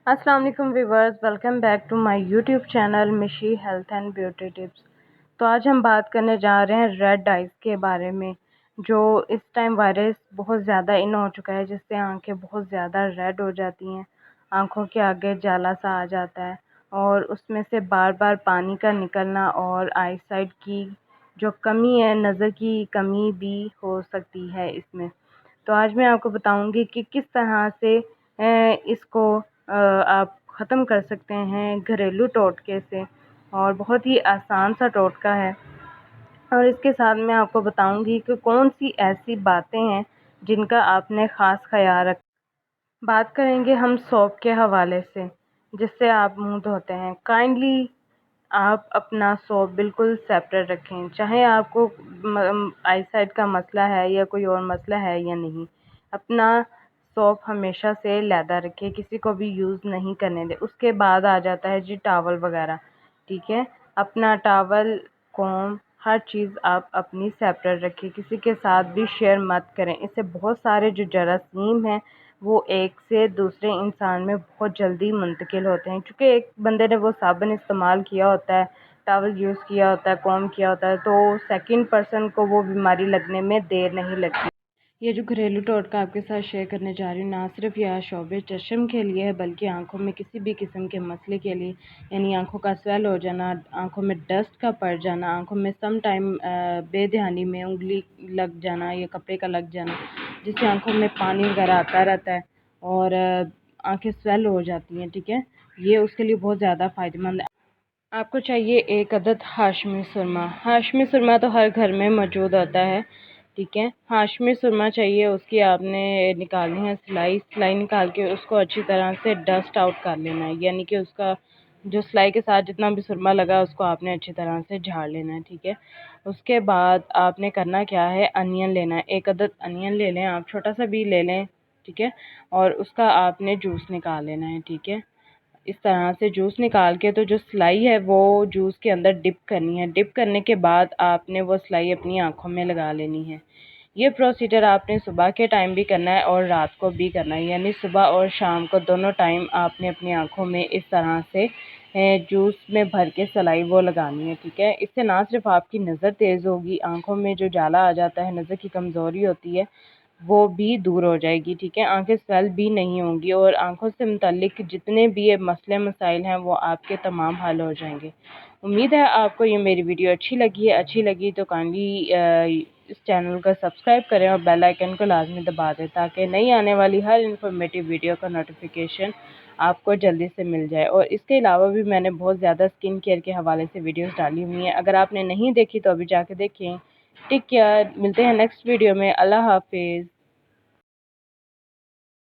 अस्सलाम वालेकुम viewers, welcome back to my YouTube channel Mishi health and beauty tips. तो आज हम बात करने जा रहे हैं रेड आइज़ के बारे में। जो इस टाइम वायरस बहुत ज़्यादा इन हो चुका है, जिससे आंखें बहुत ज़्यादा रेड हो जाती हैं, आंखों के आगे जाला सा आ जाता है और उसमें से बार बार पानी का निकलना और आई साइट की जो कमी है, नज़र की कमी भी हो सकती है इसमें। तो आज मैं आपको बताऊंगी कि किस तरह से इसको आप ख़त्म कर सकते हैं घरेलू टोटके से, और बहुत ही आसान सा टोटका है। और इसके साथ मैं आपको बताऊंगी कि कौन सी ऐसी बातें हैं जिनका आपने ख़ास ख्याल रख। बात करेंगे हम सोप के हवाले से, जिससे आप मुंह धोते हैं। काइंडली आप अपना सोप बिल्कुल सेपरेट रखें, चाहे आपको आई साइट का मसला है या कोई और मसला है या नहीं। अपना सोप हमेशा से लैदा रखें, किसी को भी यूज़ नहीं करने दें। उसके बाद आ जाता है जी टॉवल वगैरह, ठीक है। अपना टॉवल, कॉम, हर चीज़ आप अपनी सेपरेट रखें, किसी के साथ भी शेयर मत करें। इससे बहुत सारे जो जरासीम हैं वो एक से दूसरे इंसान में बहुत जल्दी मुंतकिल होते हैं, क्योंकि एक बंदे ने वो साबुन इस्तेमाल किया होता है, टॉवल यूज़ किया होता है, कॉम किया होता है, तो सेकंड पर्सन को वो बीमारी लगने में देर नहीं लगती। ये जो घरेलू टोटका आपके साथ शेयर करने जा रही हूँ, ना सिर्फ यह शोबे चश्म के लिए है, बल्कि आंखों में किसी भी किस्म के मसले के लिए, यानी आंखों का स्वेल हो जाना, आंखों में डस्ट का पड़ जाना, आंखों में सम टाइम बेध्यानी में उंगली लग जाना या कपड़े का लग जाना, जिससे आंखों में पानी वगैरह आता रहता है और आंखें स्वेल हो जाती हैं, ठीक है। ये उसके लिए बहुत ज़्यादा फ़ायदेमंद है। आपको चाहिए एक अदद हाशमी सुरमा। हाशमी सुरमा तो हर घर में मौजूद होता है, ठीक है। हाशमी सुरमा चाहिए, उसकी आपने निकालनी है सिलाई निकाल के उसको अच्छी तरह से डस्ट आउट कर लेना है, यानी कि उसका जो सिलाई के साथ जितना भी सुरमा लगा उसको आपने अच्छी तरह से झाड़ लेना है, ठीक है। उसके बाद आपने करना क्या है, अनियन लेना है। एक अदद अनियन ले लें आप, छोटा सा भी ले लें, ठीक है। और उसका आपने जूस निकाल लेना है, ठीक है। इस तरह से जूस निकाल के तो जो सिलाई है वो जूस के अंदर डिप करनी है। डिप करने के बाद आपने वो सिलाई अपनी आँखों में लगा लेनी है। ये प्रोसीजर आपने सुबह के टाइम भी करना है और रात को भी करना है, यानी सुबह और शाम को दोनों टाइम आपने अपनी आँखों में इस तरह से जूस में भर के सिलाई वो लगानी है, ठीक है। इससे ना सिर्फ आपकी नज़र तेज़ होगी, आँखों में जो जाला आ जाता है, नज़र की कमज़ोरी होती है, वो भी दूर हो जाएगी, ठीक है। आंखें स्वेल भी नहीं होंगी और आंखों से मुताल्लिक जितने भी ये मसले मसाइल हैं वो आपके तमाम हल हो जाएंगे। उम्मीद है आपको ये मेरी वीडियो अच्छी लगी है। अच्छी लगी तो काइंडली इस चैनल को सब्सक्राइब करें और बेल आइकन को लाजमी दबा दें, ताकि नई आने वाली हर इन्फॉर्मेटिव वीडियो का नोटिफिकेशन आपको जल्दी से मिल जाए। और इसके अलावा भी मैंने बहुत ज़्यादा स्किन केयर के हवाले से वीडियोस डाली हुई हैं, अगर आपने नहीं देखी तो अभी जाके देखें। टेक केयर, मिलते हैं नेक्स्ट वीडियो में। अल्लाह हाफिज़।